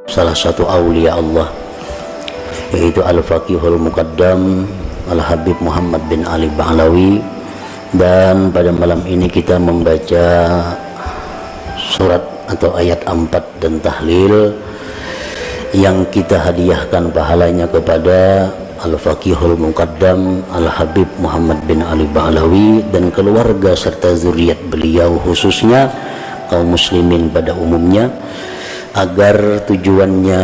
salah satu aulia Allah, yaitu Al-Faqihul Muqaddam Al-Habib Muhammad bin Ali Ba'alawi. Dan pada malam ini kita membaca surat atau ayat 4 dan tahlil yang kita hadiahkan pahalanya kepada Al-Faqihul Muqaddam Al-Habib Muhammad bin Ali Ba'alawi dan keluarga serta zuriat beliau, khususnya kaum muslimin pada umumnya, agar tujuannya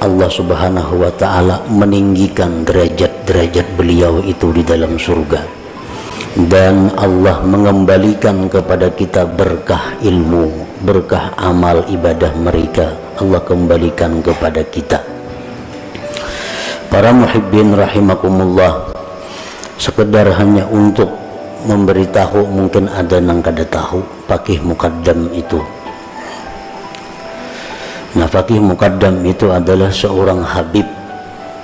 Allah Subhanahu wa ta'ala meninggikan derajat-derajat beliau itu di dalam surga, dan Allah mengembalikan kepada kita berkah ilmu, berkah amal ibadah mereka, Allah kembalikan kepada kita. Para muhibbin rahimakumullah, sekedar hanya untuk memberitahu, mungkin ada yang kada tahu Faqih Muqaddam itu. Nah, Faqih Muqaddam itu adalah seorang habib,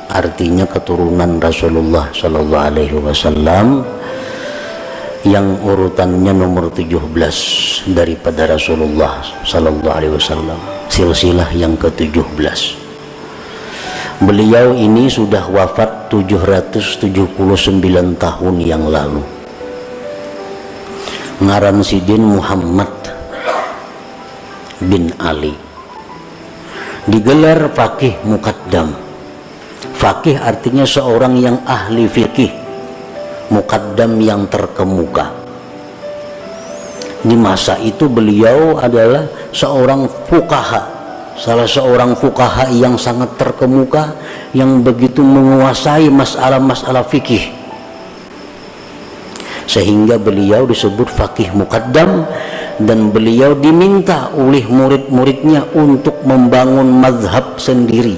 artinya keturunan Rasulullah Sallallahu Alaihi Wasallam, yang urutannya nomor 17 daripada Rasulullah Sallallahu Alaihi Wasallam, silsilah yang ke-17. Beliau ini sudah wafat 779 tahun yang lalu. Ngaran Sidin Muhammad bin Ali, digelar Faqih Muqaddam. Faqih artinya seorang yang ahli fikih, Muqaddam yang terkemuka. Di masa itu beliau adalah seorang fuqaha, salah seorang fuqaha yang sangat terkemuka, yang begitu menguasai masalah-masalah fikih, sehingga beliau disebut Faqih Muqaddam. Dan beliau diminta oleh murid-muridnya untuk membangun mazhab sendiri.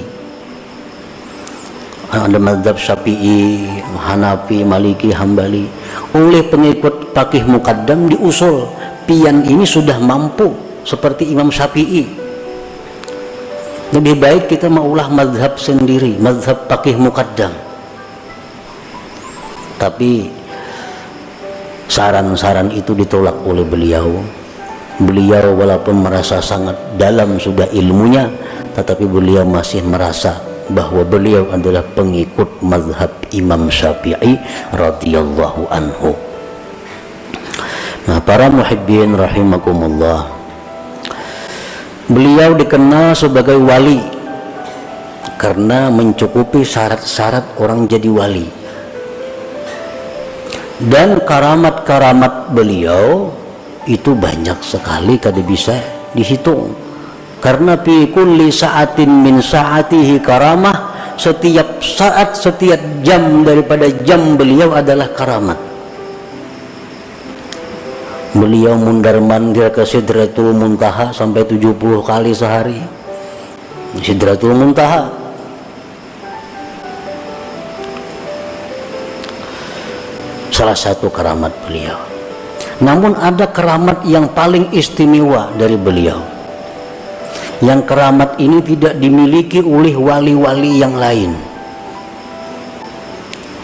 Ada mazhab Syafi'i, Hanafi, Maliki, Hambali. Oleh pengikut Faqih Muqaddam diusul, pian ini sudah mampu seperti Imam Syafi'i, lebih baik kita maulah mazhab sendiri, mazhab Faqih Muqaddam. Tapi saran-saran itu ditolak oleh beliau. Beliau walaupun merasa sangat dalam sudah ilmunya, tetapi beliau masih merasa bahwa beliau adalah pengikut mazhab Imam Syafi'i radhiyallahu anhu. Nah, para muhibbin rahimakumullah, beliau dikenal sebagai wali karena mencukupi syarat-syarat orang jadi wali. Dan karamat-karamat beliau itu banyak sekali, kada bisa dihitung. Karena fi kulli sa'atin min sa'atihi karamah, setiap saat, setiap jam daripada jam beliau adalah karamat. Beliau mundar-mandir ke Sidratul Muntaha sampai 70 kali sehari. Sidratul Muntaha. Salah satu karamat beliau. Namun ada karamat yang paling istimewa dari beliau, yang karamat ini tidak dimiliki oleh wali-wali yang lain,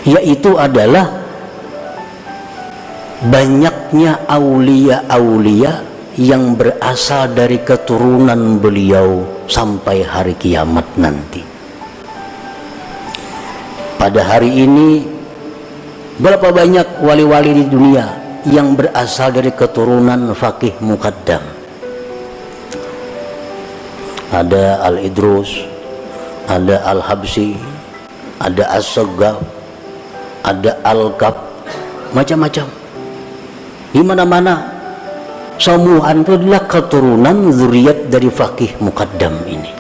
yaitu adalah banyaknya aulia-aulia yang berasal dari keturunan beliau sampai hari kiamat nanti. Pada hari ini berapa banyak wali-wali di dunia yang berasal dari keturunan Faqih Muqaddam? Ada Al-Idrus, ada Al-Habsi, ada As-Saggaf, ada Al-Kaf, macam-macam. Di mana-mana semua itu adalah keturunan zuriat dari Faqih Muqaddam ini.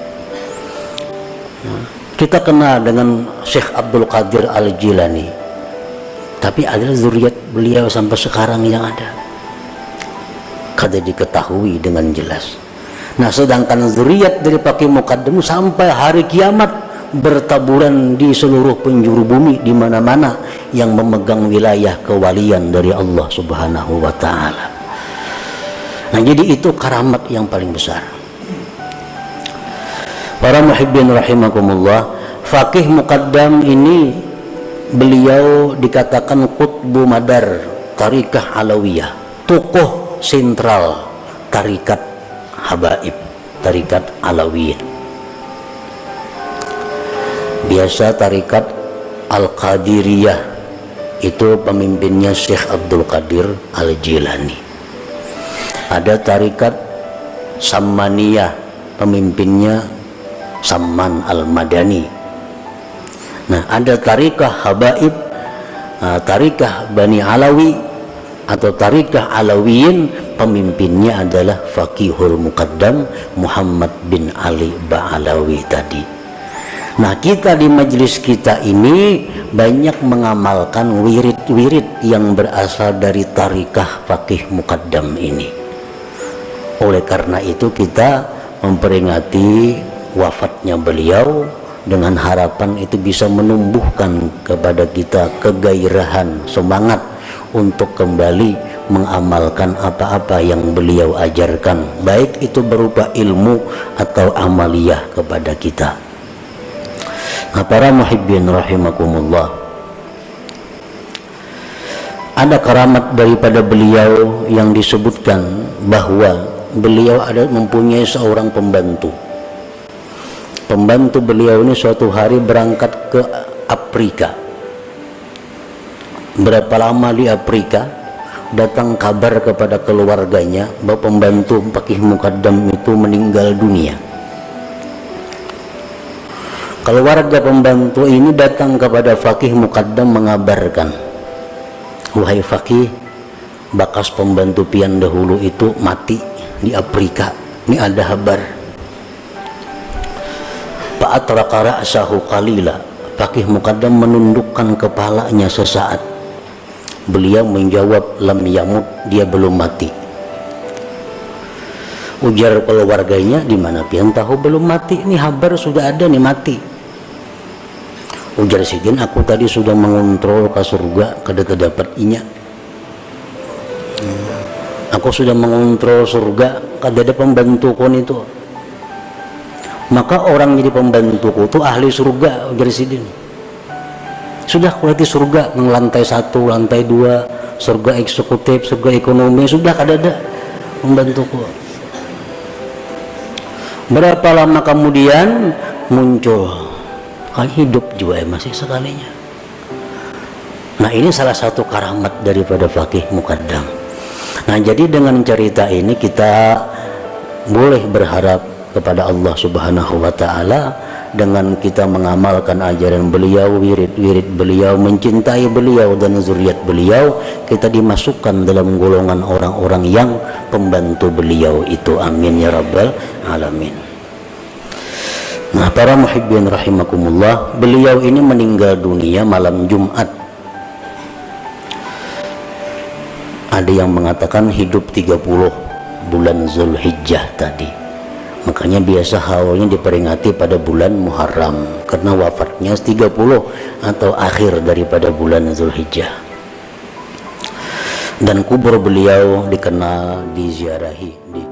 Kita kenal dengan Syekh Abdul Qadir Al-Jilani, tapi adalah zuriat beliau sampai sekarang yang ada, kada diketahui dengan jelas. Nah, sedangkan zuriat dari Faqih Muqaddam sampai hari kiamat bertaburan di seluruh penjuru bumi, di mana-mana yang memegang wilayah kewalian dari Allah Subhanahu wa ta'ala. Nah, jadi itu karamat yang paling besar. Para muhibbin rahimakumullah, Faqih Muqaddam ini beliau dikatakan Qutbu Madar Tarikah Alawiyah, tokoh sentral tarikat Habaib, tarikat Alawiyah. Biasa tarikat Al-Qadiriyah itu pemimpinnya Syekh Abdul Qadir Al-Jilani. Ada tarikat Sammaniyah, pemimpinnya Samman Al-Madani. Nah, ada tarikah Habaib, tarikah Bani Alawi atau tarikah Alawiyin, pemimpinnya adalah Faqihul Muqaddam Muhammad bin Ali Ba'alawi tadi. Nah, kita di majelis kita ini banyak mengamalkan wirid-wirid yang berasal dari tarikah Faqih Muqaddam ini. Oleh karena itu kita memperingati wafatnya beliau dengan harapan itu bisa menumbuhkan kepada kita kegairahan, semangat untuk kembali mengamalkan apa-apa yang beliau ajarkan, baik itu berupa ilmu atau amaliyah kepada kita. Nah, para muhibbin rahimakumullah, ada karamat daripada beliau yang disebutkan bahwa beliau ada mempunyai seorang pembantu. Pembantu beliau ini suatu hari berangkat ke Afrika. Berapa lama di Afrika, datang kabar kepada keluarganya bahwa pembantu Faqih Muqaddam itu meninggal dunia. Keluarga pembantu ini datang kepada Faqih Muqaddam mengabarkan, wahai Faqih, bakas pembantu pian dahulu itu mati di Afrika. Ini ada kabar. Fa'atraqa ra'sahu qalila. Faqih Muqaddam menundukkan kepalanya sesaat. Beliau menjawab, lam yamut, dia belum mati. Ujar keluarganya, di mana pian tahu belum mati? Ini kabar sudah ada nih mati. Ujar sidin, aku tadi sudah mengontrol ke surga kada terdapat inya. Aku sudah mengontrol surga, kada ada pembantu kon itu. Maka orang jadi pembantuku itu ahli surga, ujar sidin. Sudah kulati surga, lantai 1, lantai 2, surga eksekutif, surga ekonomi, sudah kada ada pembantuku. Berapa lama kemudian muncul, kan hidup juga masih sekalinya. Nah, ini salah satu karamat daripada Faqih Muqaddam. Nah, jadi dengan cerita ini kita boleh berharap kepada Allah Subhanahu wa Ta'ala dengan kita mengamalkan ajaran beliau, wirid-wirid beliau, mencintai beliau dan zuriat beliau, kita dimasukkan dalam golongan orang-orang yang pembantu beliau itu. Amin ya rabbal alamin. Nah, para muhibbin rahimakumullah, beliau ini meninggal dunia malam Jumat. Ada yang mengatakan hidup 30 bulan Zulhijjah tadi. Makanya biasa haulnya diperingati pada bulan Muharram, karena wafatnya 30 atau akhir daripada bulan Zulhijjah. Dan kubur beliau dikenal, diziarahi di